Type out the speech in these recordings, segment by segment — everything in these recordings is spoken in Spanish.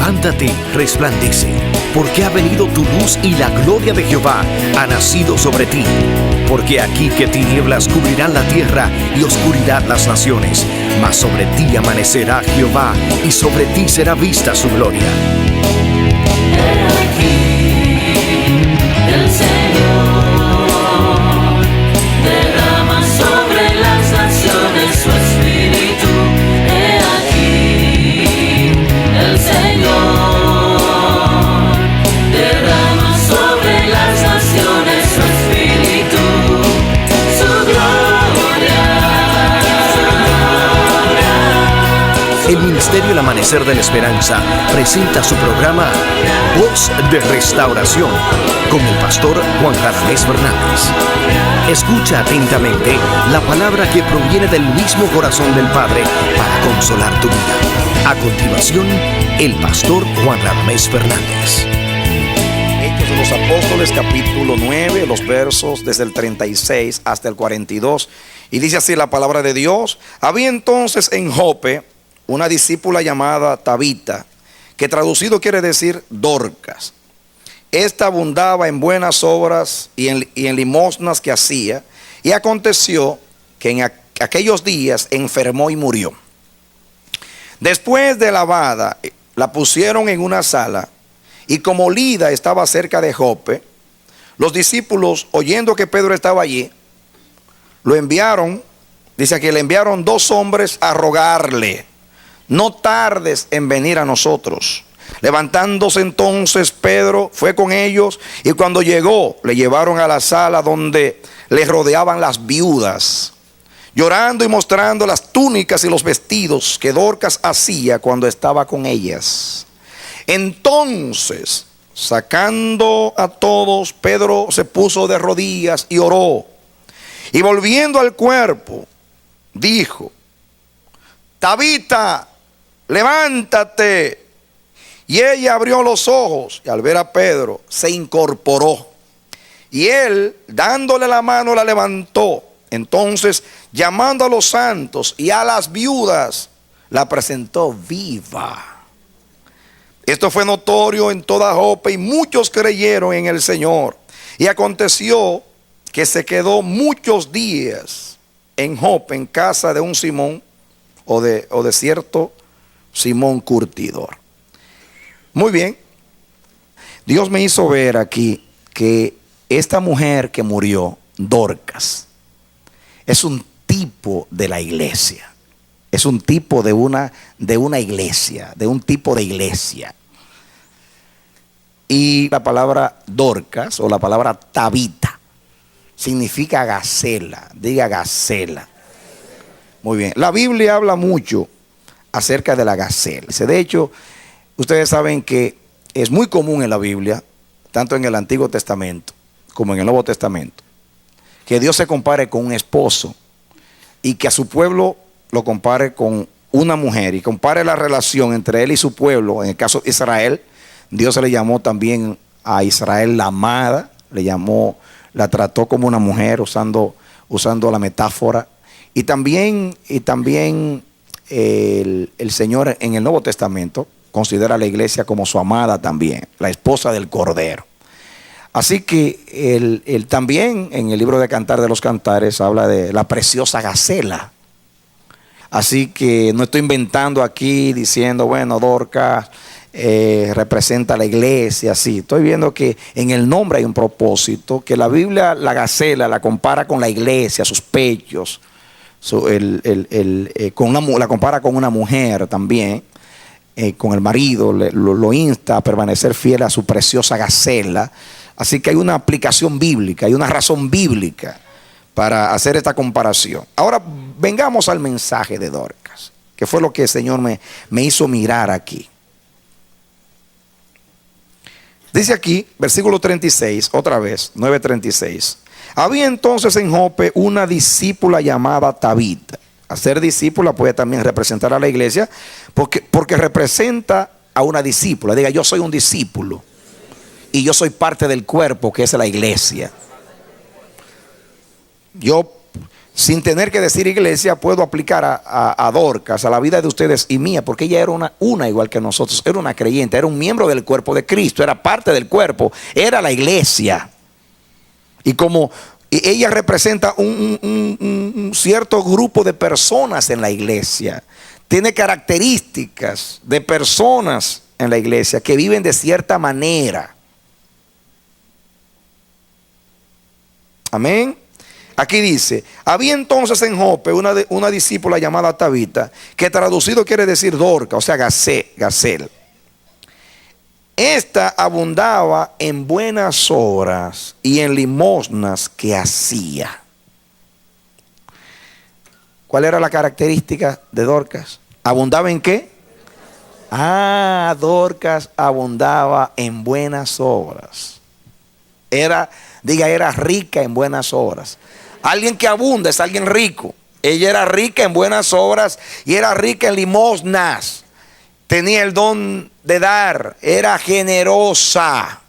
Levántate, resplandece, porque ha venido tu luz y la gloria de Jehová ha nacido sobre ti. Porque aquí que tinieblas cubrirán la tierra y oscuridad las naciones, mas sobre ti amanecerá Jehová y sobre ti será vista su gloria. He aquí, el Señor derrama sobre las naciones su espíritu. He aquí, el Señor derrama sobre las naciones su espíritu, su gloria. El Ministerio El Amanecer de la Esperanza presenta su programa Voz de Restauración con el pastor Juan Radamés Fernández. Escucha atentamente la palabra que proviene del mismo corazón del Padre para consolar tu vida. A continuación, el pastor Juan Radamés Fernández. Hechos de los Apóstoles, capítulo 9, los versos desde el 36 hasta el 42. Y dice así la palabra de Dios: había entonces en Jope una discípula llamada Tabita, que traducido quiere decir Dorcas. Esta abundaba en buenas obras y en limosnas que hacía. Y aconteció que en aquellos días enfermó y murió. Después de lavada, la pusieron en una sala. Y como Lida estaba cerca de Jope, los discípulos, oyendo que Pedro estaba allí, lo enviaron. Dice que le enviaron 2 hombres a rogarle: no tardes en venir a nosotros. Levantándose entonces Pedro fue con ellos, y cuando llegó le llevaron a la sala donde le rodeaban las viudas, llorando y mostrando las túnicas y los vestidos que Dorcas hacía cuando estaba con ellas. Entonces, sacando a todos, Pedro se puso de rodillas y oró, y volviendo al cuerpo dijo: Tabita, levántate. Y ella abrió los ojos, y al ver a Pedro se incorporó, y él, dándole la mano, la levantó. Entonces, llamando a los santos y a las viudas, la presentó viva. Esto fue notorio en toda Jope, y muchos creyeron en el Señor. Y aconteció que se quedó muchos días en Jope, en casa de un Simón, o de cierto Simón curtidor. Muy bien. Dios me hizo ver aquí que esta mujer que murió, Dorcas, es un tipo de la iglesia. Es un tipo de una iglesia, de un tipo de iglesia. Y la palabra Dorcas o la palabra Tabita significa gacela. Diga gacela. Muy bien. La Biblia habla mucho acerca de la gacela. De hecho, ustedes saben que es muy común en la Biblia, tanto en el Antiguo Testamento como en el Nuevo Testamento, que Dios se compare con un esposo y que a su pueblo lo compare con una mujer, y compare la relación entre él y su pueblo. En el caso de Israel, Dios se le llamó también a Israel la amada, la trató como una mujer, usando la metáfora. Y también el Señor en el Nuevo Testamento considera a la iglesia como su amada también, la esposa del Cordero. Así que él también en el libro de Cantar de los Cantares habla de la preciosa gacela. Así que no estoy inventando aquí diciendo, bueno, Dorcas representa a la iglesia. Sí, estoy viendo que en el nombre hay un propósito, que la Biblia la gacela la compara con la iglesia, sus pechos, la compara con una mujer también. Con el marido lo insta a permanecer fiel a su preciosa gacela. Así que hay una aplicación bíblica, hay una razón bíblica para hacer esta comparación. Ahora vengamos al mensaje de Dorcas, que fue lo que el Señor me hizo mirar aquí. Dice aquí, versículo 36, otra vez, 9:36. Había entonces en Jope una discípula llamada Tabita. A ser discípula puede también representar a la iglesia, porque representa a una discípula. Diga, yo soy un discípulo y yo soy parte del cuerpo que es la iglesia. Yo sin tener que decir iglesia, puedo aplicar a Dorcas, a la vida de ustedes y mía, porque ella era una igual que nosotros, era una creyente, era un miembro del cuerpo de Cristo, era parte del cuerpo, era la iglesia. Y como ella representa un cierto grupo de personas en la iglesia, tiene características de personas en la iglesia que viven de cierta manera. Amén. Aquí dice, había entonces en Jope una discípula llamada Tabita, que traducido quiere decir Dorca, o sea, Gazel. Esta abundaba en buenas obras y en limosnas que hacía. ¿Cuál era la característica de Dorcas? ¿Abundaba en qué? Dorcas abundaba en buenas obras. Era rica en buenas obras. Alguien que abunda es alguien rico. Ella era rica en buenas obras y era rica en limosnas. Tenía el don de dar, era generosa.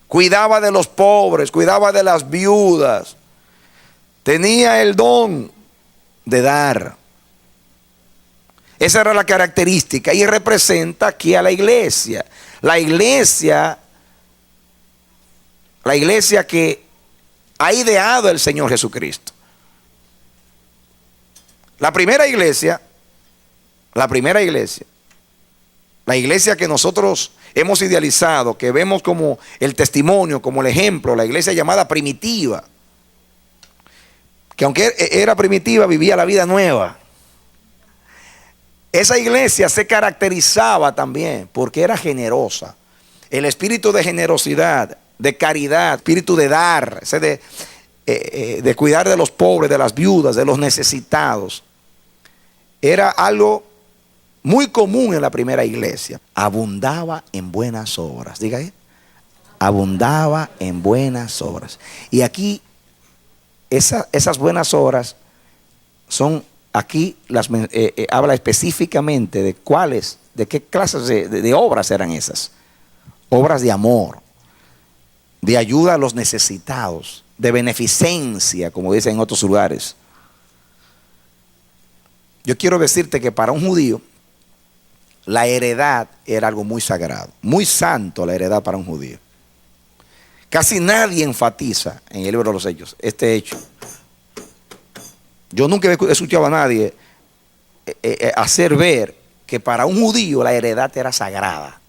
Cuidaba de los pobres, cuidaba de las viudas. Tenía el don de dar. Esa era la característica y representa aquí a la iglesia. La iglesia que ha ideado el Señor Jesucristo. La primera iglesia, la iglesia que nosotros hemos idealizado, que vemos como el testimonio, como el ejemplo, la iglesia llamada primitiva, que aunque era primitiva, vivía la vida nueva. Esa iglesia se caracterizaba también porque era generosa. El espíritu de generosidad, de caridad, espíritu de dar, de cuidar de los pobres, de las viudas, de los necesitados, era algo muy común en la primera iglesia. Abundaba en buenas obras. Diga ahí. Abundaba en buenas obras. Y aquí esas buenas obras son, aquí habla específicamente de qué clases de obras eran esas. Obras de amor, de ayuda a los necesitados, de beneficencia, como dicen en otros lugares. Yo quiero decirte que para un judío la heredad era algo muy sagrado, muy santo la heredad para un judío. Casi nadie enfatiza en el libro de los Hechos este hecho. Yo nunca he escuchado a nadie hacer ver que para un judío la heredad era sagrada,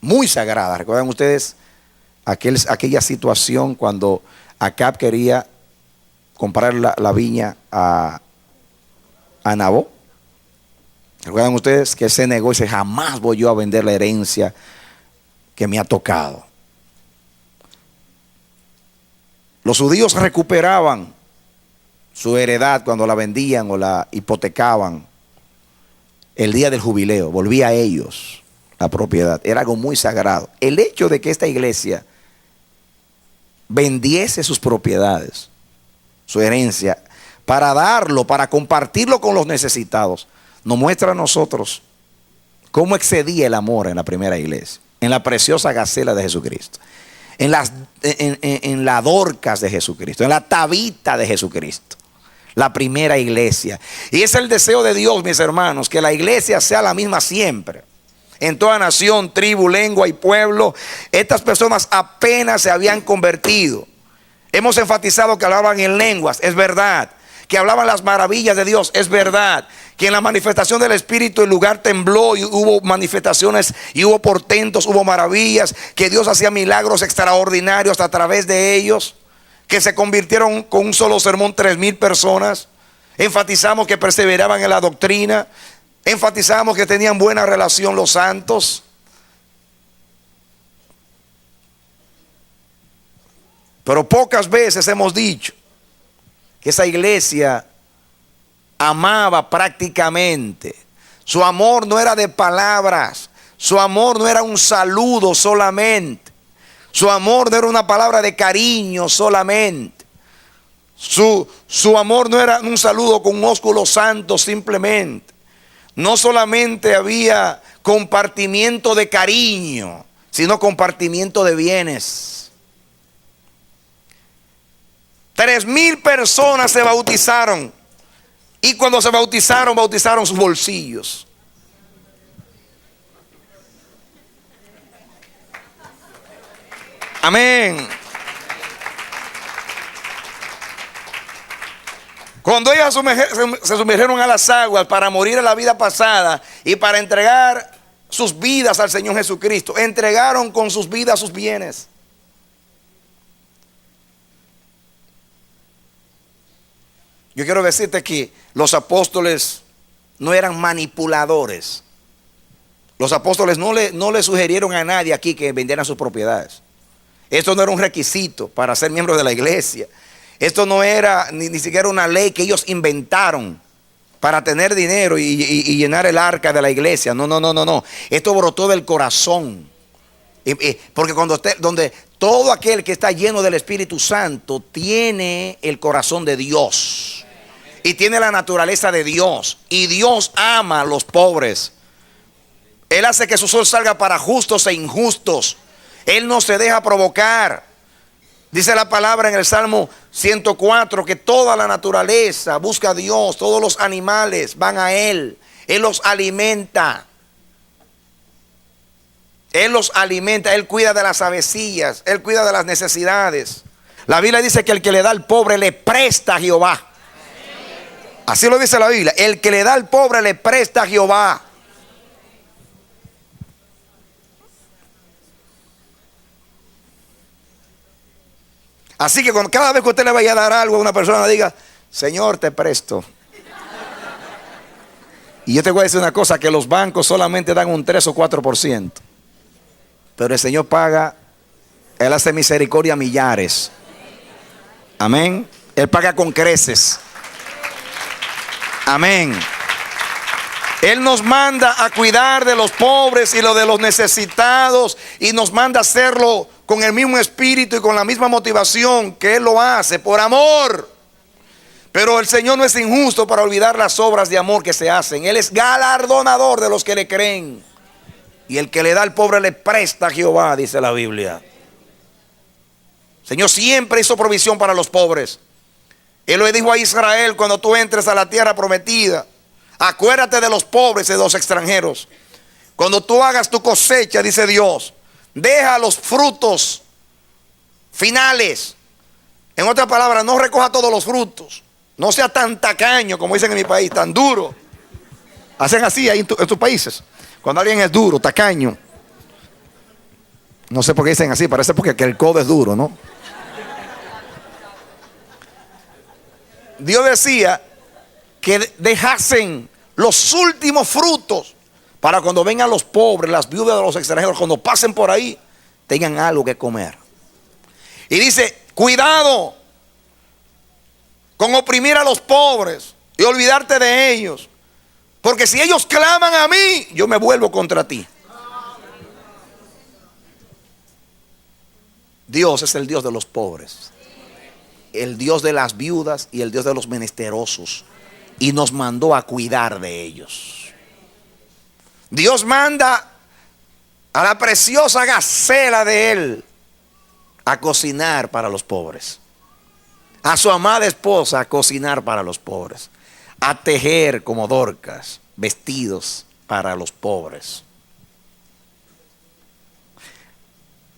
muy sagrada. ¿Recuerdan ustedes aquella situación cuando Acab quería comprar la viña a Nabot? ¿Recuerdan ustedes que él se negó y dice, jamás voy yo a vender la herencia que me ha tocado? Los judíos recuperaban su heredad cuando la vendían o la hipotecaban el día del jubileo, volvía a ellos la propiedad, era algo muy sagrado. El hecho de que esta iglesia vendiese sus propiedades, su herencia, para darlo, para compartirlo con los necesitados, nos muestra a nosotros cómo excedía el amor en la primera iglesia, en la preciosa Gacela de Jesucristo, en la Dorcas de Jesucristo, en la Tabita de Jesucristo, la primera iglesia. Y es el deseo de Dios, mis hermanos, que la iglesia sea la misma siempre. En toda nación, tribu, lengua y pueblo, estas personas apenas se habían convertido. Hemos enfatizado que hablaban en lenguas, es verdad. Que hablaban las maravillas de Dios, es verdad. Que en la manifestación del Espíritu el lugar tembló y hubo manifestaciones y hubo portentos, hubo maravillas. Que Dios hacía milagros extraordinarios a través de ellos. Que se convirtieron con un solo sermón 3,000 personas. Enfatizamos que perseveraban en la doctrina. Enfatizamos que tenían buena relación los santos. Pero pocas veces hemos dicho que esa iglesia amaba prácticamente. Su amor no era de palabras. Su amor no era un saludo solamente. Su amor no era una palabra de cariño solamente. Su amor no era un saludo con un ósculo santo simplemente. No solamente había compartimiento de cariño, sino compartimiento de bienes. 3,000 personas se bautizaron. Y cuando se bautizaron, bautizaron sus bolsillos. Amén. Cuando ellas se sumergieron a las aguas para morir a la vida pasada y para entregar sus vidas al Señor Jesucristo, entregaron con sus vidas sus bienes. Yo quiero decirte que los apóstoles no eran manipuladores. Los apóstoles no le sugirieron a nadie aquí que vendieran sus propiedades. Esto no era un requisito para ser miembro de la iglesia. Esto no era ni siquiera una ley que ellos inventaron para tener dinero y llenar el arca de la iglesia. No. Esto brotó del corazón. Porque donde todo aquel que está lleno del Espíritu Santo tiene el corazón de Dios. Y tiene la naturaleza de Dios. Y Dios ama a los pobres. Él hace que su sol salga para justos e injustos. Él no se deja provocar. Dice la palabra en el Salmo 104 que toda la naturaleza busca a Dios. Todos los animales van a Él. Él los alimenta. Él los alimenta. Él cuida de las avecillas. Él cuida de las necesidades. La Biblia dice que el que le da al pobre le presta a Jehová. Así lo dice la Biblia. El que le da al pobre le presta a Jehová. Así que cada vez que usted le vaya a dar algo a una persona, diga: Señor, te presto. Y yo te voy a decir una cosa, que los bancos solamente dan un 3 o 4%. Pero el Señor paga, Él hace misericordia a millares. Amén. Él paga con creces. Amén. Él nos manda a cuidar de los pobres y de los necesitados. Y nos manda a hacerlo con el mismo espíritu y con la misma motivación que Él lo hace, por amor. Pero el Señor no es injusto para olvidar las obras de amor que se hacen. Él es galardonador de los que le creen. Y el que le da al pobre le presta a Jehová, dice la Biblia. El Señor siempre hizo provisión para los pobres. Él le dijo a Israel: cuando tú entres a la tierra prometida, acuérdate de los pobres y de los extranjeros. Cuando tú hagas tu cosecha, dice Dios, deja los frutos finales. En otras palabras, no recoja todos los frutos. No sea tan tacaño, como dicen en mi país, tan duro. Hacen así ahí en tus países. Cuando alguien es duro, tacaño. No sé por qué dicen así, parece porque el codo es duro, ¿no? Dios decía que dejasen los últimos frutos para cuando vengan los pobres, las viudas de los extranjeros, cuando pasen por ahí, tengan algo que comer. Y dice: cuidado con oprimir a los pobres y olvidarte de ellos, porque si ellos claman a mí, yo me vuelvo contra ti. Dios es el Dios de los pobres, el Dios de las viudas y el Dios de los menesterosos, y nos mandó a cuidar de ellos. Dios manda a la preciosa gacela de Él a cocinar para los pobres, a su amada esposa a cocinar para los pobres, a tejer como Dorcas vestidos para los pobres.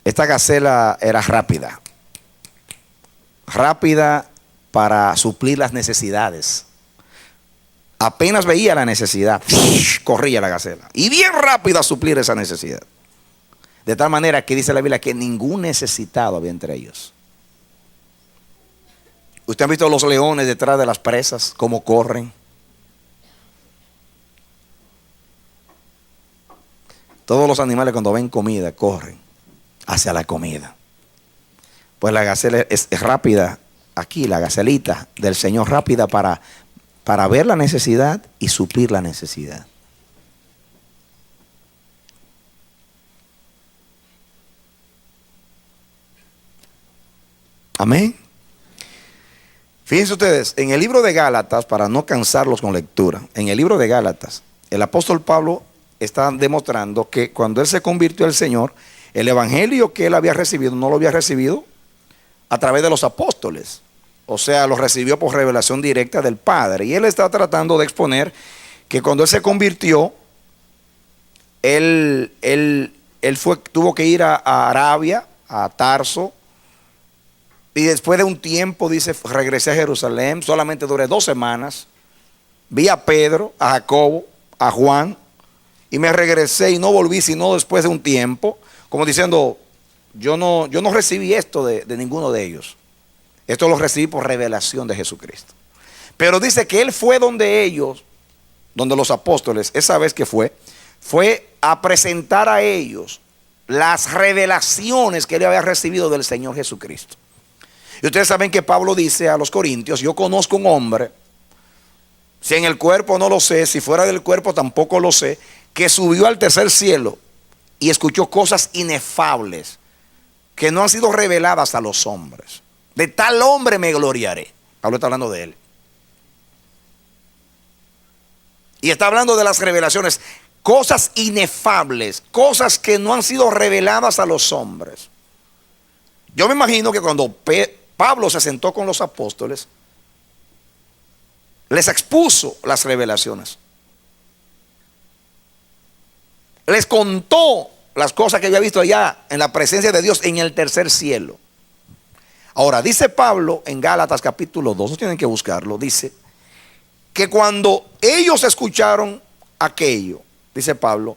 Esta gacela era rápida para suplir las necesidades. Apenas veía la necesidad, corría la gacela, y bien rápida a suplir esa necesidad. De tal manera que dice la Biblia que ningún necesitado había entre ellos. ¿Usted ha visto los leones detrás de las presas, cómo corren? Todos los animales, cuando ven comida, corren hacia la comida. Pues la gacela es rápida, aquí la gacelita del Señor, rápida para ver la necesidad y suplir la necesidad. Amén. Fíjense ustedes, en el libro de Gálatas, para no cansarlos con lectura, en el libro de Gálatas, el apóstol Pablo está demostrando que cuando él se convirtió al Señor, el evangelio que él había recibido no lo había recibido a través de los apóstoles, o sea, lo recibió por revelación directa del Padre. Y él está tratando de exponer que cuando él se convirtió, tuvo que ir a Arabia, a Tarso, y después de un tiempo, dice, regresé a Jerusalén, solamente duré 2 semanas, vi a Pedro, a Jacobo, a Juan, y me regresé y no volví sino después de un tiempo, como diciendo, yo no recibí esto de ninguno de ellos. Esto lo recibí por revelación de Jesucristo. Pero dice que él fue donde ellos, donde los apóstoles, esa vez que fue a presentar a ellos las revelaciones que él había recibido del Señor Jesucristo. Y ustedes saben que Pablo dice a los corintios, yo conozco un hombre, si en el cuerpo no lo sé, si fuera del cuerpo tampoco lo sé, que subió al tercer cielo y escuchó cosas inefables que no han sido reveladas a los hombres. De tal hombre me gloriaré. Pablo está hablando de él. Y está hablando de las revelaciones, cosas inefables, cosas que no han sido reveladas a los hombres. Yo me imagino que cuando Pablo se sentó con los apóstoles, les expuso las revelaciones. Les contó las cosas que había visto allá en la presencia de Dios en el tercer cielo. Ahora, dice Pablo en Gálatas capítulo 2, no tienen que buscarlo, dice que cuando ellos escucharon aquello, dice Pablo,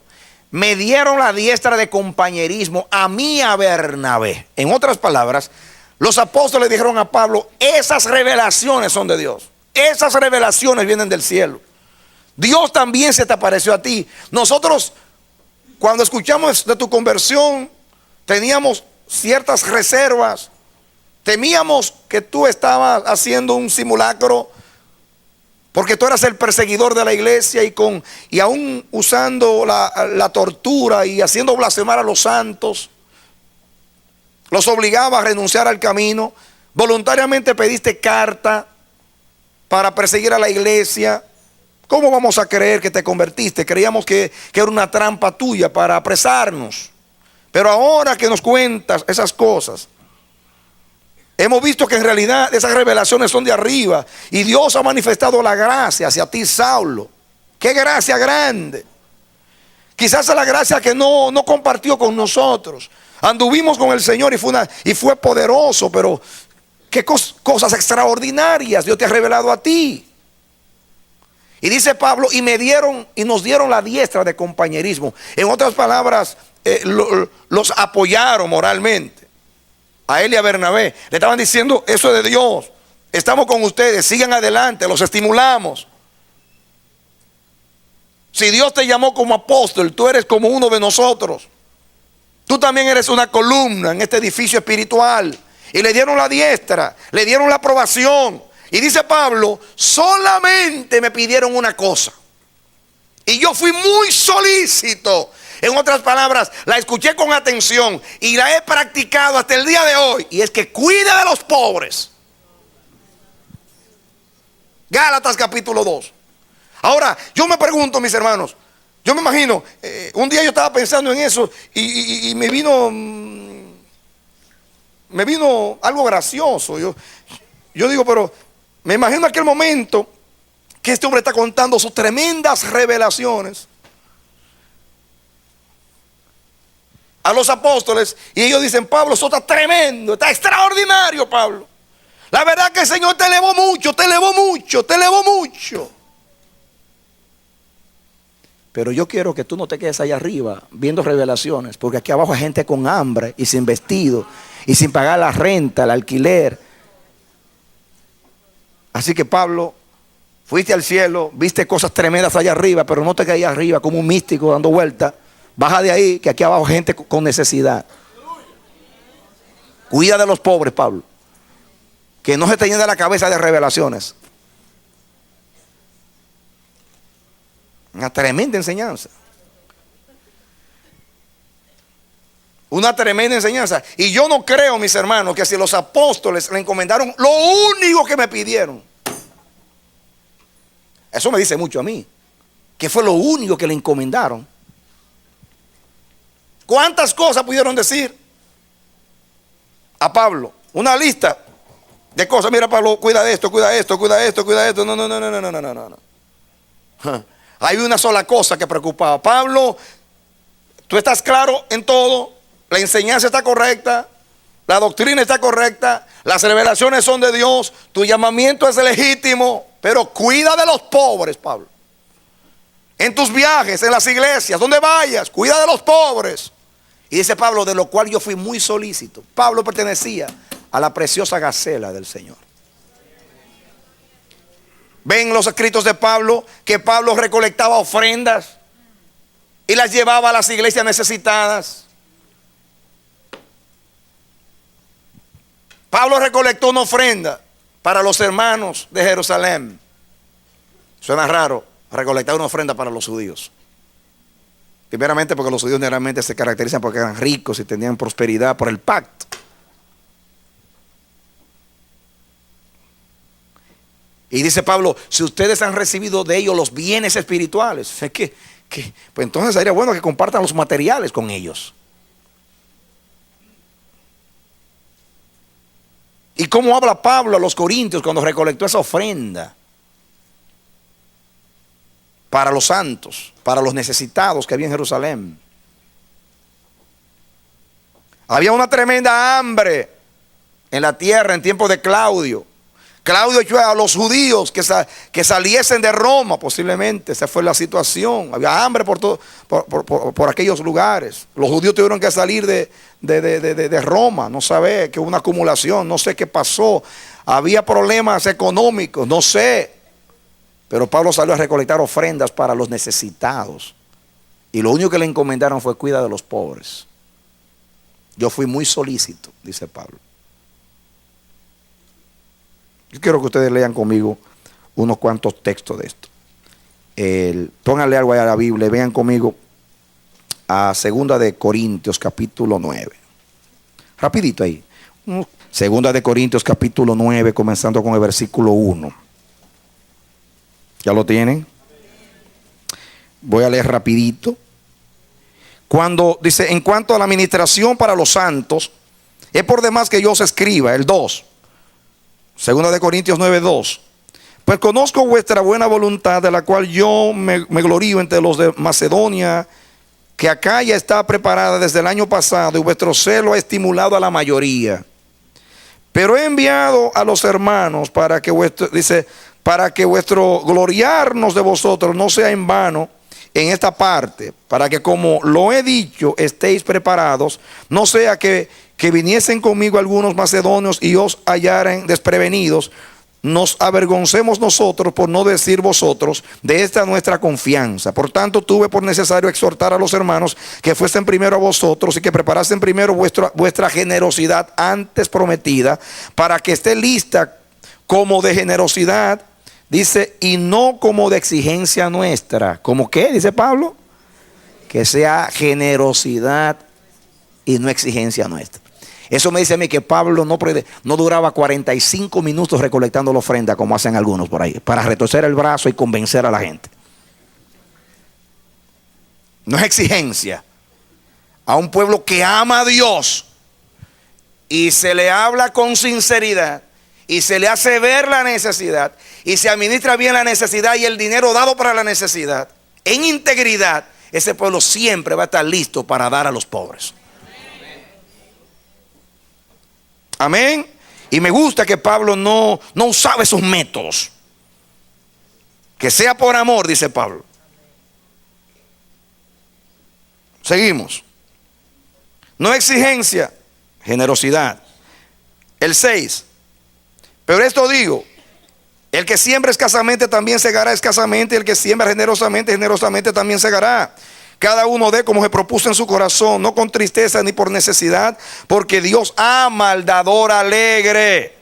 me dieron la diestra de compañerismo a mí y a Bernabé. En otras palabras, los apóstoles dijeron a Pablo, esas revelaciones son de Dios. Esas revelaciones vienen del cielo. Dios también se te apareció a ti. Nosotros, cuando escuchamos de tu conversión, teníamos ciertas reservas. Temíamos que tú estabas haciendo un simulacro porque tú eras el perseguidor de la iglesia y aún usando la tortura y haciendo blasfemar a los santos, los obligaba a renunciar al camino. Voluntariamente pediste carta para perseguir a la iglesia. ¿Cómo vamos a creer que te convertiste? Creíamos que era una trampa tuya para apresarnos. Pero ahora que nos cuentas esas cosas, hemos visto que en realidad esas revelaciones son de arriba y Dios ha manifestado la gracia hacia ti, Saulo. ¡Qué gracia grande! Quizás es la gracia que no compartió con nosotros. Anduvimos con el Señor y fue poderoso, pero qué cosas extraordinarias Dios te ha revelado a ti. Y dice Pablo, y nos dieron la diestra de compañerismo. En otras palabras, los apoyaron moralmente. A él y a Bernabé le estaban diciendo, eso es de Dios, estamos con ustedes, sigan adelante, los estimulamos. Si Dios te llamó como apóstol, tú eres como uno de nosotros. Tú también eres una columna en este edificio espiritual. Y le dieron la diestra, le dieron la aprobación. Y dice Pablo, solamente me pidieron una cosa. Y yo fui muy solícito. En otras palabras, la escuché con atención y la he practicado hasta el día de hoy. Y es que cuide de los pobres. Gálatas capítulo 2. Ahora, yo me pregunto, mis hermanos, yo me imagino, un día yo estaba pensando en eso y me vino algo gracioso. Yo digo, pero me imagino aquel momento que este hombre está contando sus tremendas revelaciones a los apóstoles y ellos dicen, Pablo, eso está tremendo, está extraordinario, Pablo. La verdad que el Señor te elevó mucho, te elevó mucho, te elevó mucho. Pero yo quiero que tú no te quedes allá arriba viendo revelaciones, porque aquí abajo hay gente con hambre y sin vestido y sin pagar la renta, el alquiler. Así que Pablo, fuiste al cielo, viste cosas tremendas allá arriba, pero no te quedes allá arriba como un místico dando vueltas. Baja de ahí, que aquí abajo hay gente con necesidad. Cuida de los pobres, Pablo, que no se te llene la cabeza de revelaciones. Una tremenda enseñanza. Una tremenda enseñanza. Y yo no creo, mis hermanos, que si los apóstoles le encomendaron lo único que me pidieron. Eso me dice mucho a mí. Que fue lo único que le encomendaron. ¿Cuántas cosas pudieron decir a Pablo? Una lista de cosas. Mira, Pablo, cuida esto, cuida esto, cuida esto, cuida esto. No, no, no, no, no, no, no, no, no. Hay una sola cosa que preocupaba. Pablo, tú estás claro en todo, la enseñanza está correcta, la doctrina está correcta, las revelaciones son de Dios, tu llamamiento es legítimo, pero cuida de los pobres, Pablo. En tus viajes, en las iglesias, donde vayas, cuida de los pobres. Y dice Pablo, de lo cual yo fui muy solícito. Pablo pertenecía a la preciosa gacela del Señor. Ven los escritos de Pablo que Pablo recolectaba ofrendas y las llevaba a las iglesias necesitadas. Pablo recolectó una ofrenda para los hermanos de Jerusalén. Suena raro recolectar una ofrenda para los judíos. Primeramente porque los judíos generalmente se caracterizan porque eran ricos y tenían prosperidad por el pacto. Y dice Pablo, si ustedes han recibido de ellos los bienes espirituales, pues entonces sería bueno que compartan los materiales con ellos. ¿Y cómo habla Pablo a los corintios cuando recolectó esa ofrenda? Para los santos, para los necesitados que había en Jerusalén. Había una tremenda hambre en la tierra en tiempos de Claudio. Claudio echó a los judíos que saliesen de Roma, posiblemente. Esa fue la situación. Había hambre por aquellos lugares. Los judíos tuvieron que salir de Roma. No sabe, que hubo una acumulación. No sé qué pasó. Había problemas económicos. No sé. Pero Pablo salió a recolectar ofrendas para los necesitados. Y lo único que le encomendaron fue cuida de los pobres. Yo fui muy solícito, dice Pablo. Yo quiero que ustedes lean conmigo unos cuantos textos de esto. Pónganle algo ahí a la Biblia, vean conmigo a 2 de Corintios capítulo 9. Rapidito ahí. 2 de Corintios capítulo 9, comenzando con el versículo 1. ¿Ya lo tienen? Voy a leer rapidito. Cuando dice, en cuanto a la administración para los santos, es por demás que yo os escriba, el 2. 2 de Corintios 9:2. Pues conozco vuestra buena voluntad, de la cual yo me glorío entre los de Macedonia, que acá ya está preparada desde el año pasado, y vuestro celo ha estimulado a la mayoría. Pero he enviado a los hermanos para que vuestro gloriarnos de vosotros no sea en vano en esta parte, para que, como lo he dicho, estéis preparados, no sea que viniesen conmigo algunos macedonios y os hallaren desprevenidos, nos avergoncemos nosotros, por no decir vosotros, de esta nuestra confianza. Por tanto, tuve por necesario exhortar a los hermanos que fuesen primero a vosotros y que preparasen primero vuestra generosidad antes prometida, para que esté lista como de generosidad, dice, y no como de exigencia nuestra. ¿Cómo qué? Dice Pablo. Que sea generosidad y no exigencia nuestra. Eso me dice a mí que Pablo no duraba 45 minutos recolectando la ofrenda como hacen algunos por ahí, para retorcer el brazo y convencer a la gente. No es exigencia. A un pueblo que ama a Dios y se le habla con sinceridad y se le hace ver la necesidad y se administra bien la necesidad y el dinero dado para la necesidad en integridad, ese pueblo siempre va a estar listo para dar a los pobres. Amén. Y me gusta que Pablo no usaba esos métodos. Que sea por amor, dice Pablo. Seguimos. No exigencia, generosidad. El 6. Pero esto digo, el que siembra escasamente también segará escasamente, y el que siembra generosamente, generosamente también segará. Cada uno dé como se propuso en su corazón, no con tristeza ni por necesidad, porque Dios ama al dador alegre.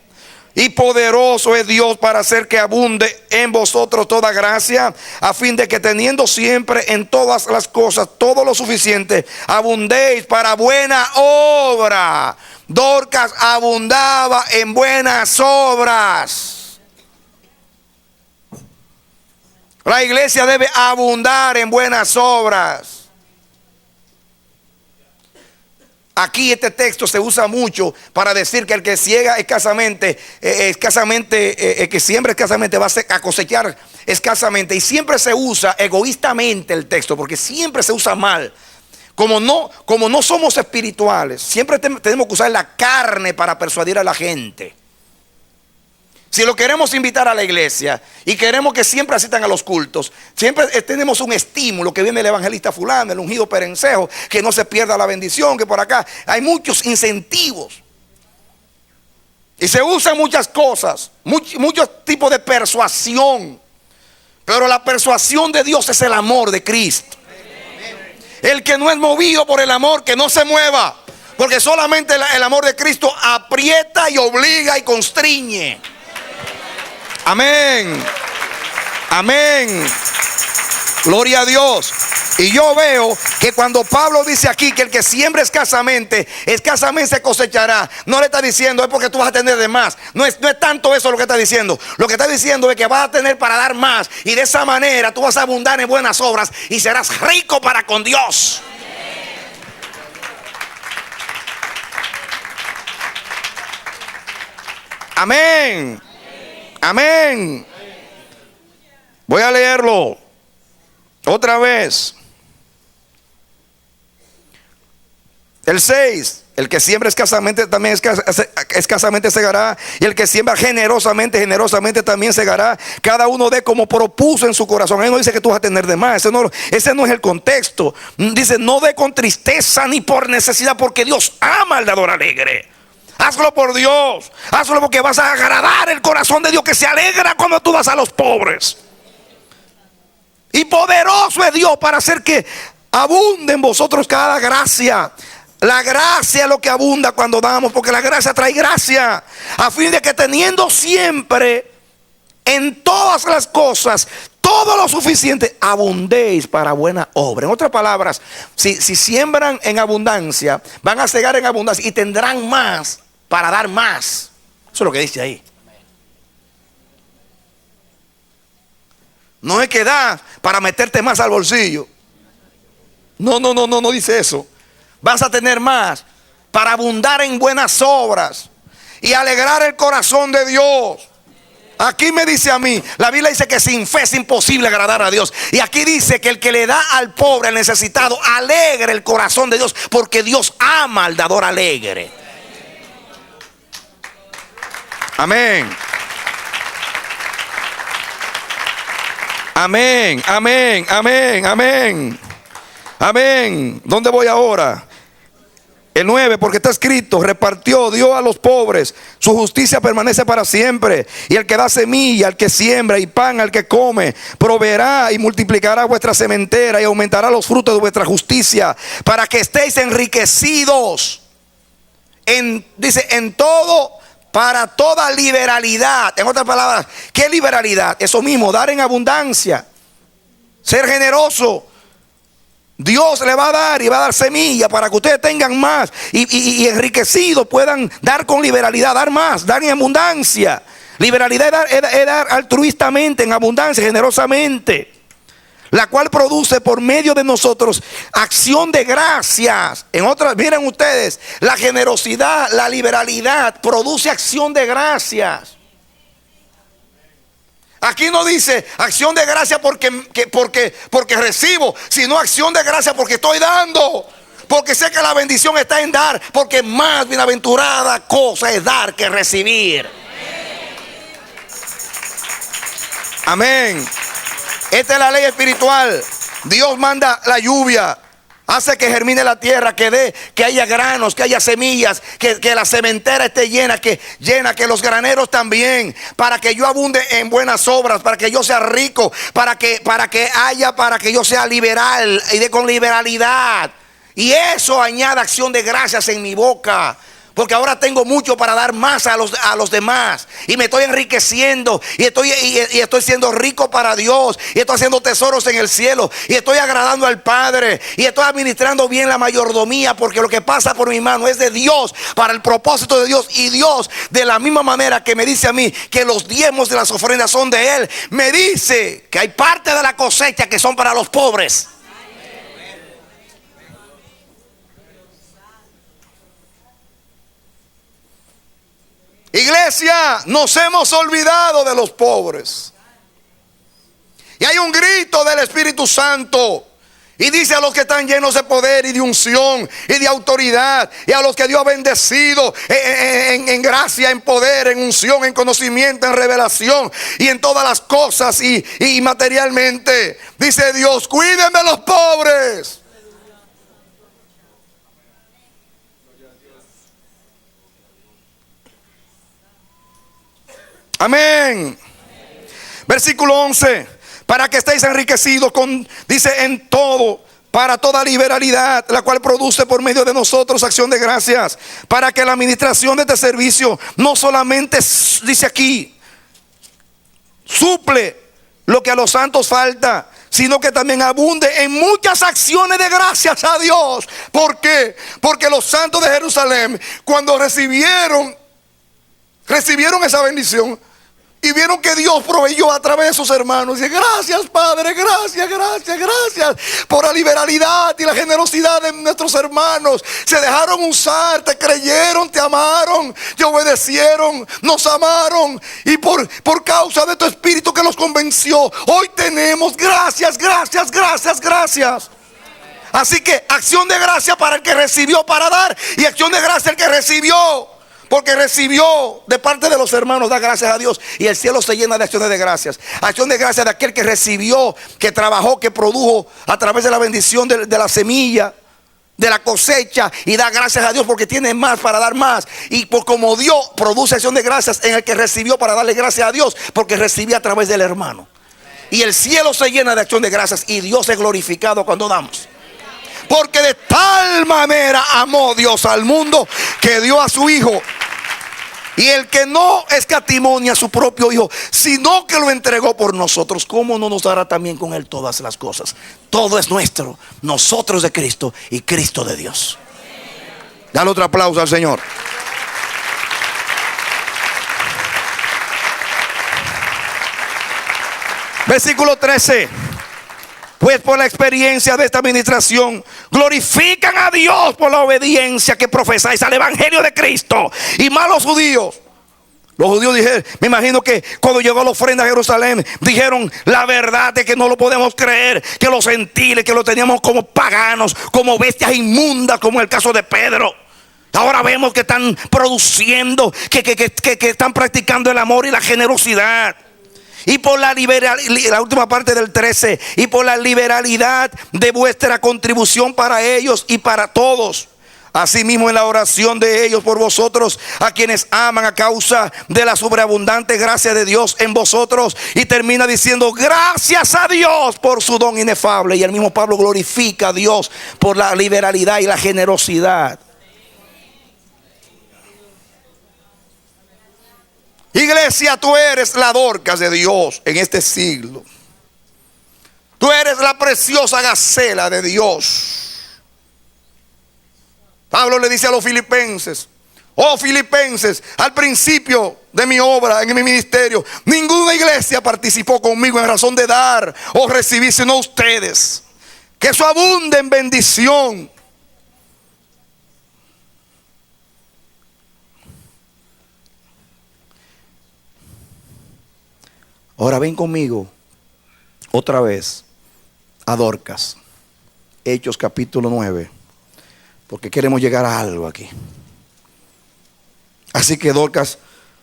Y poderoso es Dios para hacer que abunde en vosotros toda gracia, a fin de que teniendo siempre en todas las cosas todo lo suficiente, abundéis para buena obra. Dorcas abundaba en buenas obras. La iglesia debe abundar en buenas obras. aquí este texto se usa mucho para decir que el que ciega escasamente, el que siembra escasamente va a cosechar escasamente. Y siempre se usa egoístamente el texto, porque siempre se usa mal. Como no somos espirituales, siempre tenemos que usar la carne para persuadir a la gente. Si lo queremos invitar a la iglesia y queremos que siempre asistan a los cultos, siempre tenemos un estímulo, que viene el evangelista fulano, el ungido perencejo, que no se pierda la bendición, que por acá hay muchos incentivos. Y se usan muchas cosas, muchos tipos de persuasión. Pero la persuasión de Dios es el amor de Cristo. El que no es movido por el amor, que no se mueva. Porque solamente el amor de Cristo aprieta y obliga y constriñe. Amén. Amén. Gloria a Dios. Y yo veo que cuando Pablo dice aquí que el que siembra escasamente se cosechará, no le está diciendo es porque tú vas a tener de más. No es tanto eso lo que está diciendo. Lo que está diciendo es que vas a tener para dar más. Y de esa manera tú vas a abundar en buenas obras y serás rico para con Dios. Amén. Amén. Voy a leerlo otra vez. El 6. El que siembra escasamente también escasamente segará. Y el que siembra generosamente también segará. Cada uno dé como propuso en su corazón. Él no dice que tú vas a tener de más. Ese no es el contexto. Dice no dé con tristeza ni por necesidad, porque Dios ama al dador alegre. Hazlo por Dios. Hazlo porque vas a agradar el corazón de Dios, que se alegra cuando tú das a los pobres. Y poderoso es Dios para hacer que abunde en vosotros cada gracia. La gracia es lo que abunda cuando damos, porque la gracia trae gracia, a fin de que teniendo siempre en todas las cosas todo lo suficiente, abundéis para buena obra. En otras palabras, si siembran en abundancia, van a segar en abundancia y tendrán más para dar más. Eso es lo que dice ahí. No es que da para meterte más al bolsillo. No dice eso. Vas a tener más para abundar en buenas obras y alegrar el corazón de Dios. Aquí me dice a mí, la Biblia dice que sin fe es imposible agradar a Dios. Y aquí dice que el que le da al pobre, al necesitado, alegre el corazón de Dios, porque Dios ama al dador alegre. Amén. Amén, amén, amén, amén. Amén. ¿Dónde voy ahora? El 9, porque está escrito, repartió, dio a los pobres, su justicia permanece para siempre. Y el que da semilla, al que siembra, y pan al que come, proveerá y multiplicará vuestra sementera y aumentará los frutos de vuestra justicia, para que estéis enriquecidos dice, en todo, para toda liberalidad. En otras palabras, ¿qué liberalidad? Eso mismo, dar en abundancia, ser generoso. Dios le va a dar y va a dar semilla para que ustedes tengan más y enriquecidos puedan dar con liberalidad, dar más, dar en abundancia. Liberalidad es dar altruistamente, en abundancia, generosamente, la cual produce por medio de nosotros acción de gracias. En otras, miren ustedes, la generosidad, la liberalidad produce acción de gracias. Aquí no dice acción de gracia porque recibo, sino acción de gracia porque estoy dando. Porque sé que la bendición está en dar, porque más bienaventurada cosa es dar que recibir. Amén. Esta es la ley espiritual. Dios manda la lluvia, hace que germine la tierra, que haya granos, que haya semillas, que la cementera esté llena, que los graneros también, para que yo abunde en buenas obras, para que yo sea rico, para que yo sea liberal y dé con liberalidad. Y eso añade acción de gracias en mi boca. Porque ahora tengo mucho para dar más a los demás. Y me estoy enriqueciendo. Y estoy siendo rico para Dios. Y estoy haciendo tesoros en el cielo. Y estoy agradando al Padre. Y estoy administrando bien la mayordomía. Porque lo que pasa por mi mano es de Dios. Para el propósito de Dios. Y Dios, de la misma manera que me dice a mí que los diezmos de las ofrendas son de Él, me dice que hay parte de la cosecha que son para los pobres. Iglesia, nos hemos olvidado de los pobres. Y hay un grito del Espíritu Santo. Y dice a los que están llenos de poder y de unción y de autoridad, y a los que Dios ha bendecido en gracia, en poder, en unción, en conocimiento, en revelación y en todas las cosas y materialmente. Dice Dios, cuiden de los pobres. Amén. Versículo 11. Para que estéis enriquecidos dice, en todo, para toda liberalidad, la cual produce por medio de nosotros acción de gracias, para que la administración de este servicio no solamente, dice aquí, suple lo que a los santos falta, sino que también abunde en muchas acciones de gracias a Dios. ¿Por qué? Porque los santos de Jerusalén, cuando recibieron esa bendición, y vieron que Dios proveyó a través de sus hermanos. Y dice, gracias Padre, gracias por la liberalidad y la generosidad de nuestros hermanos. Se dejaron usar, te creyeron, te amaron, te obedecieron, nos amaron. Y por causa de tu Espíritu que los convenció, hoy tenemos gracias. Así que acción de gracia para el que recibió para dar, y acción de gracia el que recibió. Porque recibió de parte de los hermanos, da gracias a Dios. Y el cielo se llena de acciones de gracias. Acción de gracias de aquel que recibió, que trabajó, que produjo a través de la bendición de la semilla, de la cosecha. Y da gracias a Dios porque tiene más para dar más. Y por como Dios produce acción de gracias en el que recibió para darle gracias a Dios, porque recibía a través del hermano. Y el cielo se llena de acción de gracias. Y Dios es glorificado cuando damos. Porque de tal manera amó Dios al mundo que dio a su Hijo. Y el que no escatimó ni a su propio Hijo, sino que lo entregó por nosotros, ¿cómo no nos dará también con Él todas las cosas? Todo es nuestro, nosotros de Cristo y Cristo de Dios. Dale otro aplauso al Señor. Versículo 13. Pues por la experiencia de esta administración glorifican a Dios por la obediencia que profesáis al evangelio de Cristo. Y más los judíos. Los judíos dijeron, me imagino que cuando llegó la ofrenda a Jerusalén, dijeron la verdad de que no lo podemos creer, que los gentiles, que lo teníamos como paganos, como bestias inmundas, como el caso de Pedro. Ahora vemos que están produciendo, que están practicando el amor y la generosidad. Y por la liberalidad, la última parte del 13, y por la liberalidad de vuestra contribución para ellos y para todos. Asimismo en la oración de ellos por vosotros, a quienes aman a causa de la sobreabundante gracia de Dios en vosotros. Y termina diciendo, gracias a Dios por su don inefable. Y el mismo Pablo glorifica a Dios por la liberalidad y la generosidad. Iglesia, tú eres la Dorcas de Dios en este siglo. Tú eres la preciosa gacela de Dios. Pablo le dice a los filipenses, oh filipenses, al principio de mi obra, en mi ministerio, ninguna iglesia participó conmigo en razón de dar o recibir, sino ustedes. Que eso abunde en bendición. Ahora ven conmigo otra vez a Dorcas, Hechos capítulo 9, porque queremos llegar a algo aquí. Así que Dorcas,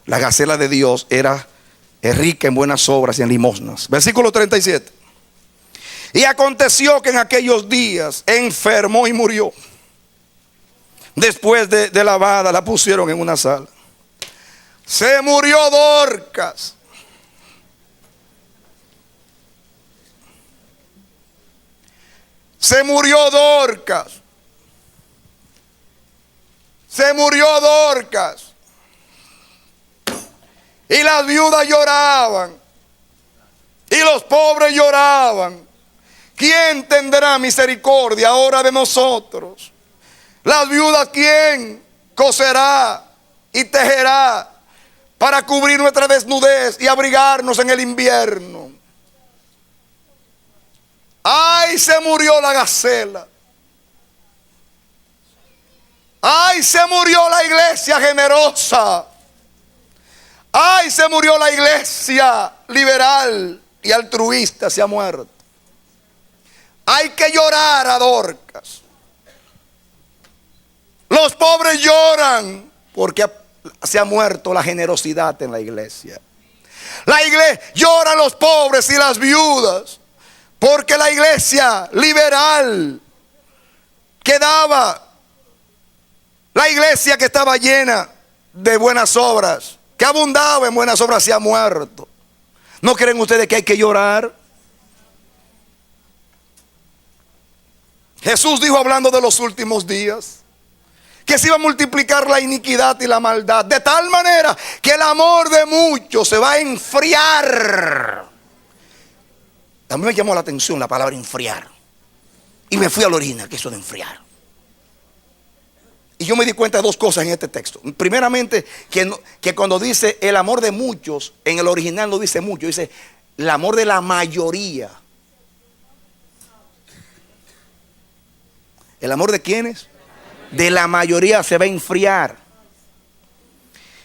la gacela de Dios, es rica en buenas obras y en limosnas. Versículo 37. Y aconteció que en aquellos días enfermó y murió. Después de lavada la pusieron en una sala. Se murió Dorcas. Se murió Dorcas. Se murió Dorcas. Y las viudas lloraban. Y los pobres lloraban. ¿Quién tendrá misericordia ahora de nosotros? Las viudas, ¿quién coserá y tejerá para cubrir nuestra desnudez y abrigarnos en el invierno? Ay, se murió la gacela. Ay, se murió la iglesia generosa. Ay, se murió la iglesia liberal y altruista, se ha muerto. Hay que llorar a Dorcas. Los pobres lloran porque se ha muerto la generosidad en la iglesia. La iglesia lloran los pobres y las viudas porque la iglesia liberal quedaba, la iglesia que estaba llena de buenas obras, que abundaba en buenas obras, se ha muerto. ¿No creen ustedes que hay que llorar? Jesús dijo, hablando de los últimos días, que se iba a multiplicar la iniquidad y la maldad, de tal manera que el amor de muchos se va a enfriar. A mí me llamó la atención la palabra enfriar, y me fui al original, que eso de enfriar. Y yo me di cuenta de dos cosas en este texto. Primeramente, que cuando dice el amor de muchos, en el original no dice mucho, dice el amor de la mayoría. ¿El amor de quiénes? De la mayoría se va a enfriar.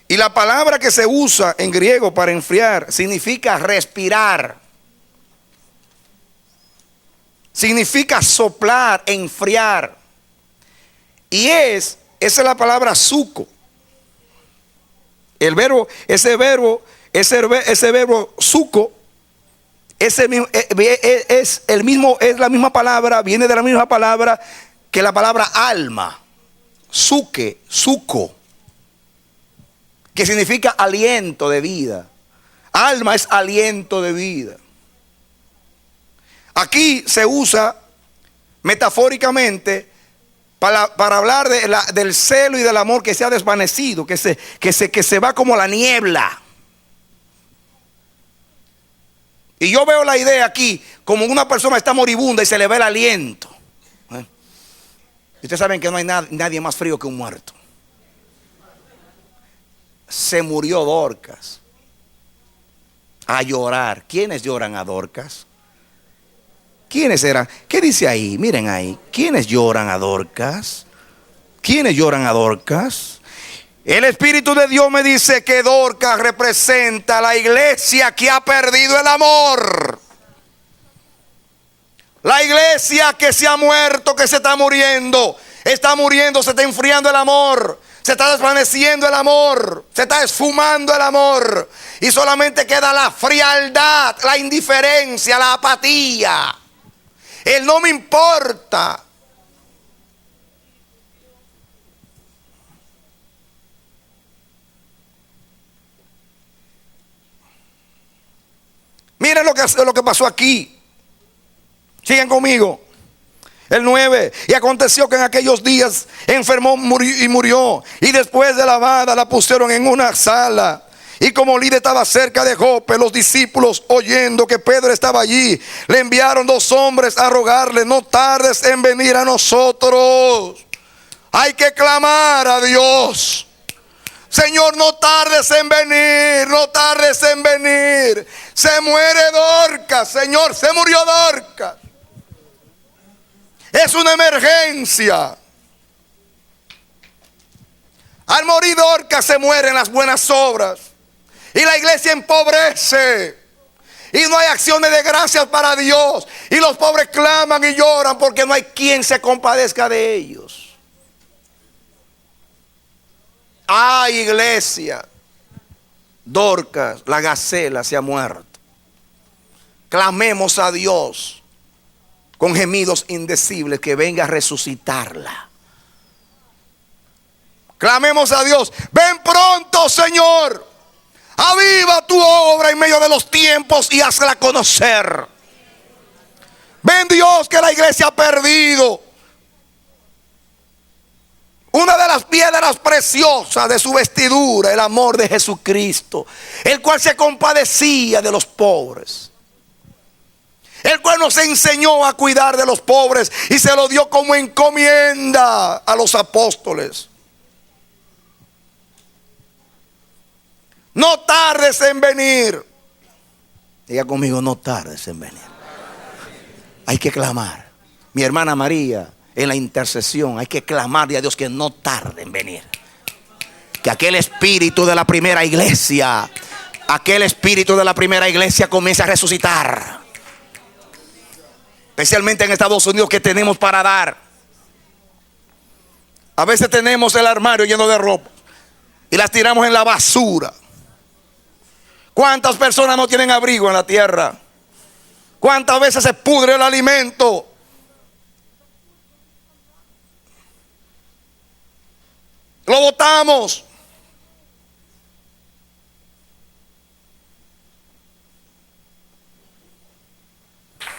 Y la palabra que se usa en griego para enfriar significa respirar. Significa soplar, enfriar. Y esa es la palabra suco. Ese verbo suco, es la misma palabra, viene de la misma palabra que la palabra alma. Suco, que significa aliento de vida. Alma es aliento de vida. Aquí se usa metafóricamente para hablar del celo y del amor que se ha desvanecido, que se va como la niebla. Y yo veo la idea aquí como una persona está moribunda y se le ve el aliento. Y ustedes saben que no hay nadie más frío que un muerto. Se murió Dorcas. A llorar. ¿Quiénes lloran a Dorcas? ¿Quiénes eran? ¿Qué dice ahí? Miren ahí. ¿Quiénes lloran a Dorcas? ¿Quiénes lloran a Dorcas? El Espíritu de Dios me dice que Dorcas representa a la iglesia que ha perdido el amor. La iglesia que se ha muerto, que se está muriendo, se está enfriando el amor, se está desvaneciendo el amor, se está esfumando el amor, y solamente queda la frialdad, la indiferencia, la apatía, el no me importa. Miren lo que pasó aquí. Sigan conmigo. El 9. Y aconteció que en aquellos días enfermó y murió. Y después de lavada la pusieron en una sala. Y como Lida estaba cerca de Jope, los discípulos, oyendo que Pedro estaba allí, le enviaron 2 hombres a rogarle: no tardes en venir a nosotros. Hay que clamar a Dios. Señor, no tardes en venir, no tardes en venir. Se muere Dorcas, Señor, se murió Dorcas. Es una emergencia. Al morir Dorcas se mueren las buenas obras. Y la iglesia empobrece. Y no hay acciones de gracias para Dios. Y los pobres claman y lloran porque no hay quien se compadezca de ellos. Ay, iglesia, Dorcas, la gacela, se ha muerto. Clamemos a Dios con gemidos indecibles que venga a resucitarla. Clamemos a Dios: ven pronto, Señor. Aviva tu obra en medio de los tiempos y hazla conocer. Ven, Dios, que la iglesia ha perdido una de las piedras preciosas de su vestidura, el amor de Jesucristo, el cual se compadecía de los pobres, el cual nos enseñó a cuidar de los pobres y se lo dio como encomienda a los apóstoles. No tardes en venir. Diga conmigo: no tardes en venir. Hay que clamar. Mi hermana María, en la intercesión, hay que clamarle a Dios que no tarde en venir. que aquel espíritu de la primera iglesia, comience a resucitar. Especialmente en Estados Unidos, que tenemos para dar. A veces tenemos el armario lleno de ropa y las tiramos en la basura. ¿Cuántas personas no tienen abrigo en la tierra? ¿Cuántas veces se pudre el alimento? Lo botamos.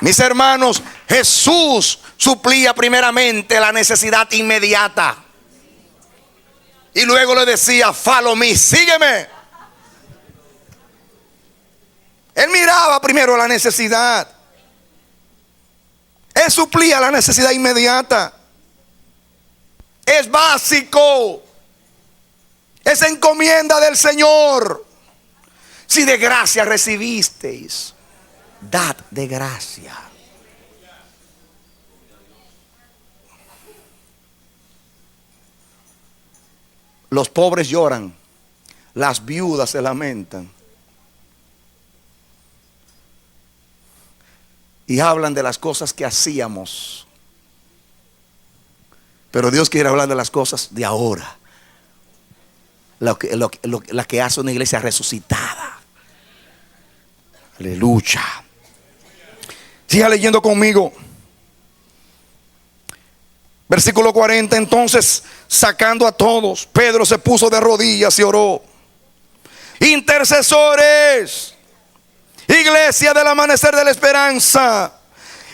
Mis hermanos, Jesús suplía primeramente la necesidad inmediata. Y luego le decía, follow me, sígueme. Él miraba primero la necesidad. Él suplía la necesidad inmediata. Es básico. Es encomienda del Señor. Si de gracia recibisteis, dad de gracia. Los pobres lloran, las viudas se lamentan y hablan de las cosas que hacíamos. Pero Dios quiere hablar de las cosas de ahora, la que hace una iglesia resucitada. Aleluya. Siga leyendo conmigo. Versículo 40. Entonces, sacando a todos, Pedro se puso de rodillas y oró: intercesores, iglesia del amanecer de la esperanza,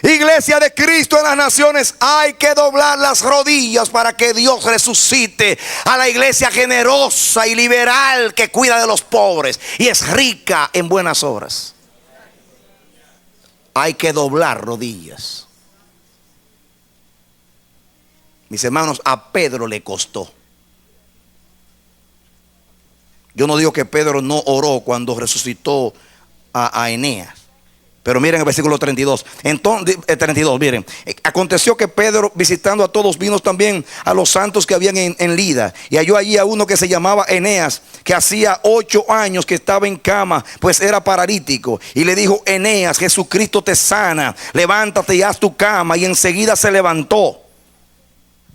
iglesia de Cristo en las naciones, hay que doblar las rodillas para que Dios resucite a la iglesia generosa y liberal que cuida de los pobres y es rica en buenas obras. Hay que doblar rodillas. Mis hermanos, a Pedro le costó. Yo no digo que Pedro no oró cuando resucitó a Eneas. Pero miren el versículo 32. Entonces, 32, miren. Aconteció que Pedro, visitando a todos, vino también a los santos que habían en Lida. Y halló allí a uno que se llamaba Eneas, que hacía 8 años que estaba en cama, pues era paralítico. Y le dijo: Eneas, Jesucristo te sana, levántate y haz tu cama. Y enseguida se levantó.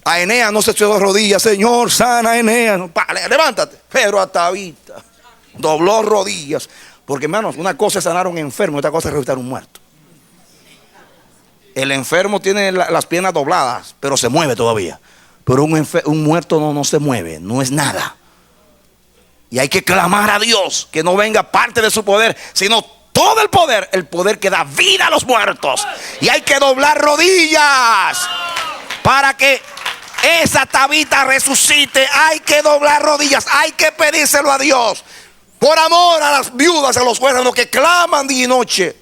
A Eneas no se echó de rodillas: Señor, sana a Eneas. Levántate. Pero a Tabita dobló rodillas. Porque, hermanos, una cosa es sanar a un enfermo, otra cosa es resucitar a un muerto. El enfermo tiene las piernas dobladas, pero se mueve todavía. Pero un muerto no se mueve, no es nada. Y hay que clamar a Dios que no venga parte de su poder, sino todo el poder que da vida a los muertos. Y hay que doblar rodillas para que esa Tabita resucite. Hay que doblar rodillas, hay que pedírselo a Dios. Por amor a las viudas, a los huérfanos que claman día y noche.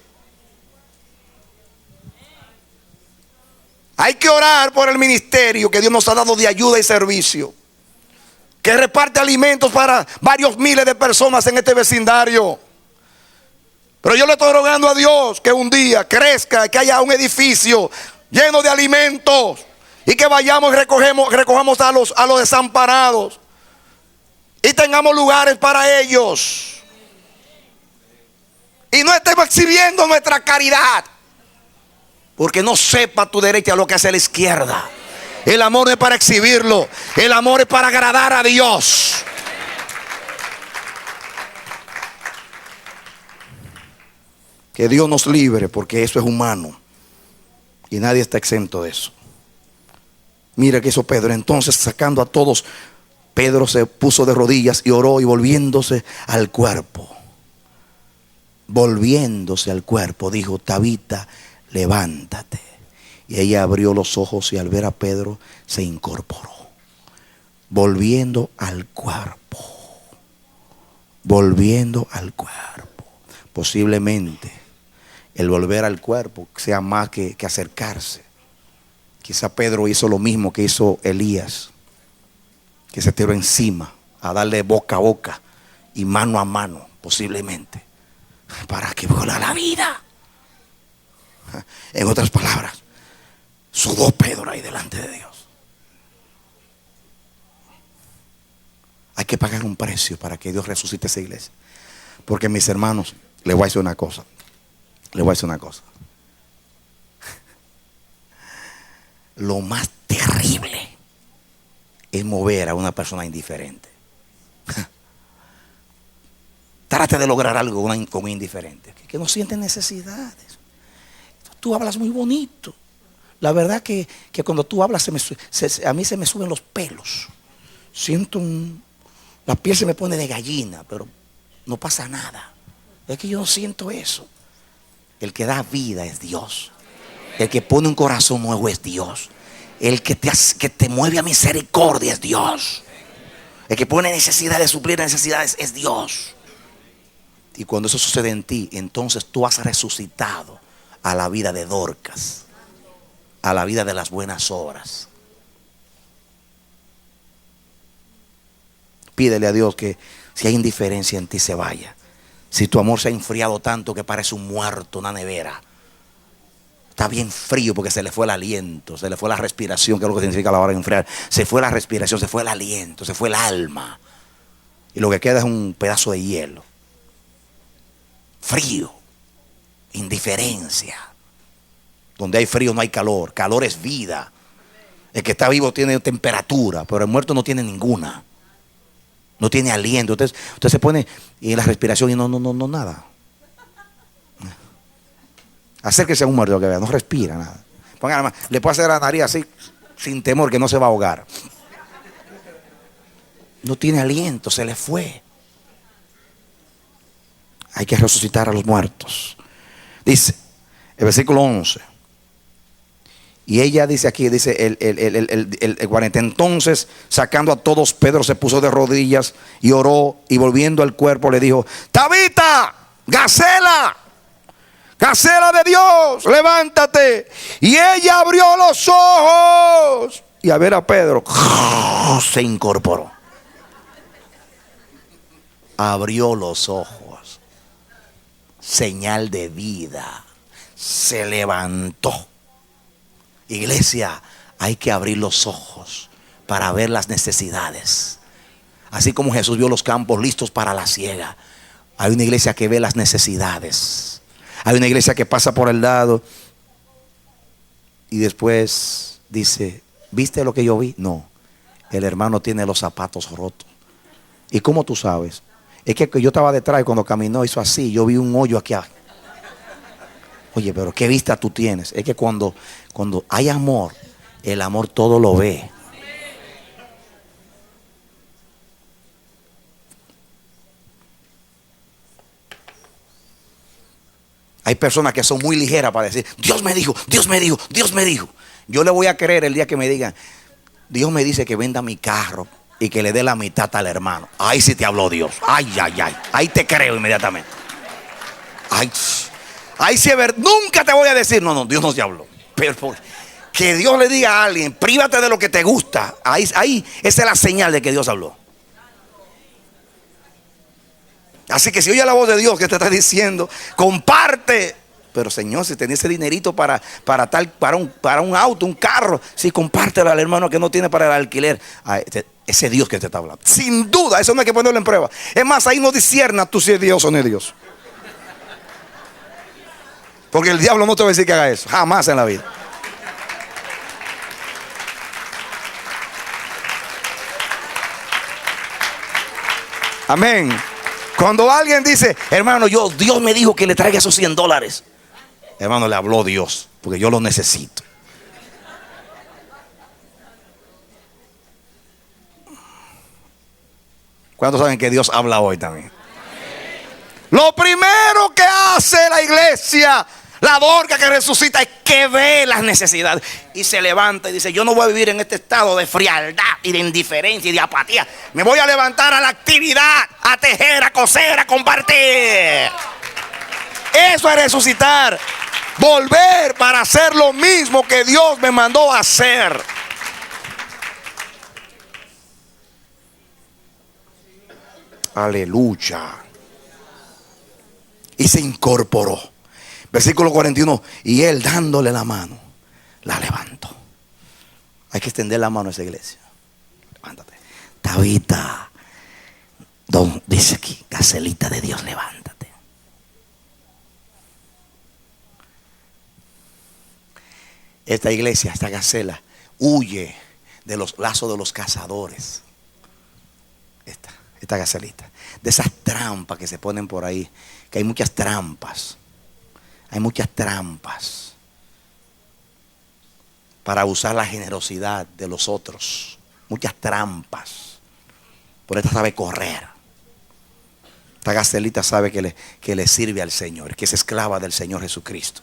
Hay que orar por el ministerio que Dios nos ha dado de ayuda y servicio, que reparte alimentos para varios miles de personas en este vecindario. Pero yo le estoy rogando a Dios que un día crezca, que haya un edificio lleno de alimentos y que vayamos y recojamos a los desamparados y tengamos lugares para ellos. Y no estemos exhibiendo nuestra caridad, porque no sepa tu derecha lo que hace la izquierda. El amor no es para exhibirlo, el amor es para agradar a Dios. Que Dios nos libre, porque eso es humano y nadie está exento de eso. Mira que hizo Pedro. Entonces, sacando a todos, Pedro se puso de rodillas y oró, y volviéndose al cuerpo, dijo: Tabita, levántate. Y ella abrió los ojos y al ver a Pedro se incorporó. Volviendo al cuerpo. Posiblemente el volver al cuerpo sea más que acercarse. Quizá Pedro hizo lo mismo que hizo Elías, que se tiró encima a darle boca a boca y mano a mano, posiblemente, para que vuelva la vida. En otras palabras, sudó Pedro ahí delante de Dios. Hay que pagar un precio para que Dios resucite esa iglesia. Porque mis hermanos, les voy a decir una cosa. Les voy a decir una cosa. Lo más terrible es mover a una persona indiferente. Trate de lograr algo con un indiferente que no siente necesidades. Tú hablas muy bonito. La verdad que cuando tú hablas a mí se me suben los pelos. Siento la piel se me pone de gallina, pero no pasa nada. Es que yo no siento eso. El que da vida es Dios. El que pone un corazón nuevo es Dios. El que te mueve a misericordia es Dios. El que pone necesidad de suplir necesidades es Dios. Y cuando eso sucede en ti, entonces tú has resucitado a la vida de Dorcas, a la vida de las buenas obras. Pídele a Dios que si hay indiferencia en ti se vaya. Si tu amor se ha enfriado tanto que parece un muerto, una nevera, está bien frío porque se le fue el aliento, se le fue la respiración, que es lo que significa la hora de enfriar. Se fue la respiración, se fue el aliento, se fue el alma. Y lo que queda es un pedazo de hielo. Frío, indiferencia. Donde hay frío no hay calor. Calor es vida. El que está vivo tiene temperatura, pero el muerto no tiene ninguna. No tiene aliento. Usted se pone en la respiración y no nada. Acérquese a un muerto que vea, no respira nada. Ponga, le puede hacer la nariz así, sin temor, que no se va a ahogar. No tiene aliento, se le fue. Hay que resucitar a los muertos. Dice el versículo 11. Y ella dice aquí, dice el 40. Entonces, sacando a todos, Pedro se puso de rodillas y oró, y volviendo al cuerpo le dijo: Tabita, Gacela, Gacela de Dios, levántate. Y ella abrió los ojos, y a ver a Pedro, se incorporó. Abrió los ojos, señal de vida, se levantó. Iglesia, hay que abrir los ojos para ver las necesidades. Así como Jesús vio los campos listos para la siega, hay una iglesia que ve las necesidades. Hay una iglesia que pasa por el lado y después dice: ¿viste lo que yo vi? No, el hermano tiene los zapatos rotos. ¿Y cómo tú sabes? Es que yo estaba detrás y cuando caminó hizo así, yo vi un hoyo aquí. Oye, pero ¿qué vista tú tienes? Es que cuando hay amor, el amor todo lo ve. Hay personas que son muy ligeras para decir: Dios me dijo, Dios me dijo, Dios me dijo. Yo le voy a creer el día que me digan: Dios me dice que venda mi carro y que le dé la mitad al hermano. Ahí sí te habló Dios. Ay, ay, ay. Ahí te creo inmediatamente. Ay, ahí sí es verdad. Nunca te voy a decir: no, Dios no te habló. Pero que Dios le diga a alguien: prívate de lo que te gusta. Ahí esa es la señal de que Dios habló. Así que si oye la voz de Dios que te está diciendo: comparte. Pero Señor, si tenés ese dinerito para un auto, un carro, sí, compártelo al hermano que no tiene para el alquiler. Ese Dios que te está hablando. Sin duda, eso no hay que ponerlo en prueba. Es más, ahí no discierna tú si es Dios o no es Dios. Porque el diablo no te va a decir que haga eso. Jamás en la vida. Amén. Cuando alguien dice: hermano, Dios me dijo que le traiga esos $100. Hermano, le habló Dios, porque yo lo necesito. ¿Cuántos saben que Dios habla hoy también? Lo primero que hace la iglesia, la Dorcas que resucita, es que ve las necesidades y se levanta y dice: yo no voy a vivir en este estado de frialdad y de indiferencia y de apatía. Me voy a levantar a la actividad, a tejer, a coser, a compartir. Eso es resucitar. Volver para hacer lo mismo que Dios me mandó a hacer. Aleluya. Y se incorporó. Versículo 41. Y él, dándole la mano, la levantó. Hay que extender la mano a esa iglesia. Levántate. Tabita, Dice aquí, Gacelita de Dios, levántate. Esta iglesia, esta Gacela, huye de los lazos de los cazadores. Esta Gacelita, de esas trampas que se ponen por ahí, que hay muchas trampas. Hay muchas trampas para usar la generosidad de los otros. Muchas trampas. Por esta sabe correr. Esta Gacelita sabe que le sirve al Señor, que es esclava del Señor Jesucristo.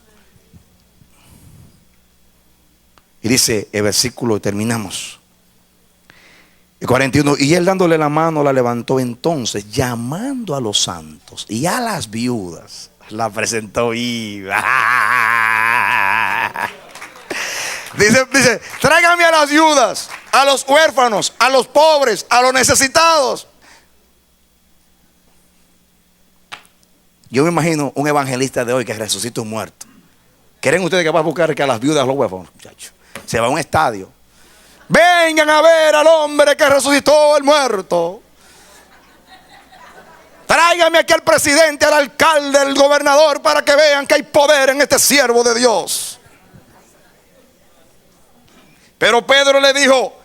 Y dice el versículo, terminamos. El 41, y él dándole la mano la levantó entonces, llamando a los santos y a las viudas, la presentó viva. Dice, tráigame a las viudas, a los huérfanos, a los pobres, a los necesitados. Yo me imagino un evangelista de hoy que resucita un muerto. ¿Creen ustedes que va a buscar que a las viudas, a los huérfanos? Muchachos, se va a un estadio. Vengan a ver al hombre que resucitó el muerto. Tráigame aquí al presidente, al alcalde, al gobernador, para que vean que hay poder en este siervo de Dios. Pero Pedro le dijo,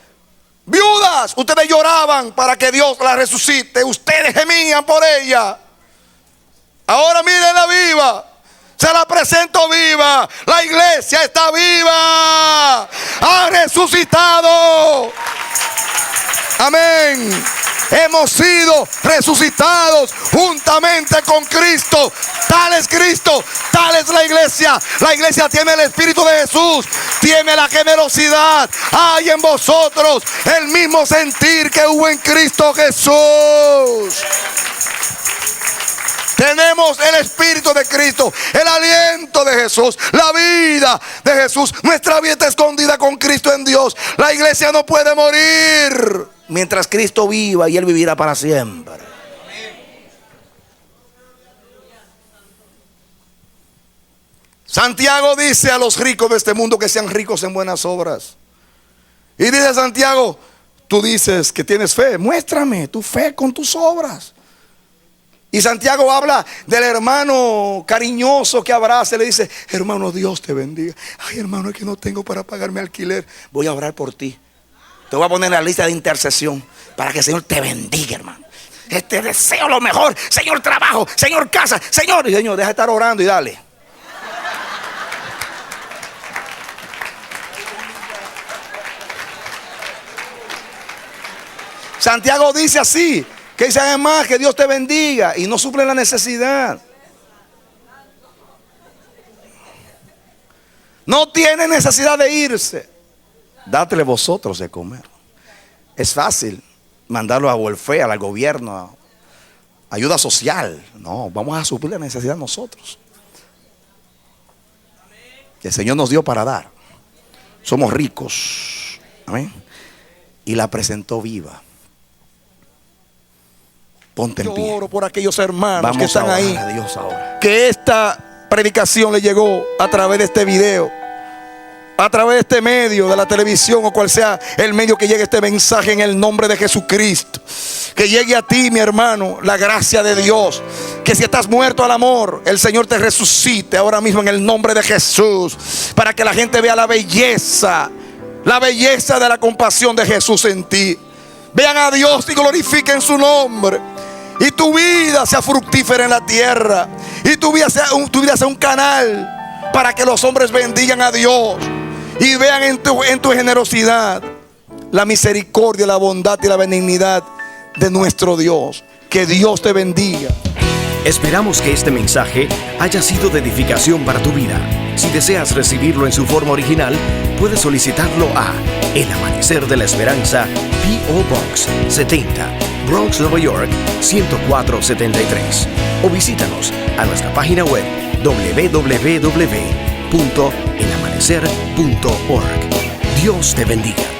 viudas, ustedes lloraban para que Dios la resucite, ustedes gemían por ella. Ahora mírenla viva. Se la presento viva. La iglesia está viva. Ha resucitado. Amén. Hemos sido resucitados juntamente con Cristo. Tal es Cristo, tal es la iglesia. La iglesia tiene el Espíritu de Jesús, tiene la generosidad. Hay en vosotros el mismo sentir que hubo en Cristo Jesús. Tenemos el Espíritu de Cristo, el aliento de Jesús, la vida de Jesús. Nuestra vida está escondida con Cristo en Dios. La iglesia no puede morir mientras Cristo viva, y Él vivirá para siempre. Santiago dice a los ricos de este mundo que sean ricos en buenas obras. Y dice Santiago, tú dices que tienes fe, muéstrame tu fe con tus obras. Y Santiago habla del hermano cariñoso que abraza y le dice, hermano, Dios te bendiga. Ay, hermano, es que no tengo para pagar mi alquiler. Voy a orar por ti. Te voy a poner en la lista de intercesión para que el Señor te bendiga, hermano. Te deseo lo mejor. Señor, trabajo. Señor, casa. Señor, y Señor, deja de estar orando y dale. Santiago dice así, que dice además que Dios te bendiga y no suple la necesidad. No tiene necesidad de irse. Dátele vosotros de comer. Es fácil mandarlo a welfare, al gobierno, ayuda social. No, vamos a suplir la necesidad nosotros. Que el Señor nos dio para dar. Somos ricos. Amén. Y la presentó viva. Ponte en pie. Yo oro por aquellos hermanos vamos que están ahí. A Dios ahora. Que esta predicación le llegó a través de este video, a través de este medio, de la televisión o cual sea el medio que llegue este mensaje, en el nombre de Jesucristo. Que llegue a ti, mi hermano, la gracia de Dios. Que si estás muerto al amor, el Señor te resucite ahora mismo en el nombre de Jesús. Para que la gente vea la belleza de la compasión de Jesús en ti. Vean a Dios y glorifiquen su nombre. Y tu vida sea fructífera en la tierra. Y tu vida sea un canal para que los hombres bendigan a Dios. Y vean en tu generosidad la misericordia, la bondad y la benignidad de nuestro Dios. Que Dios te bendiga. Esperamos que este mensaje haya sido de edificación para tu vida. Si deseas recibirlo en su forma original, puedes solicitarlo a El Amanecer de la Esperanza, P.O. Box 70, Bronx, Nueva York 10473. O visítanos a nuestra página web www.elamanecer.org. Dios te bendiga.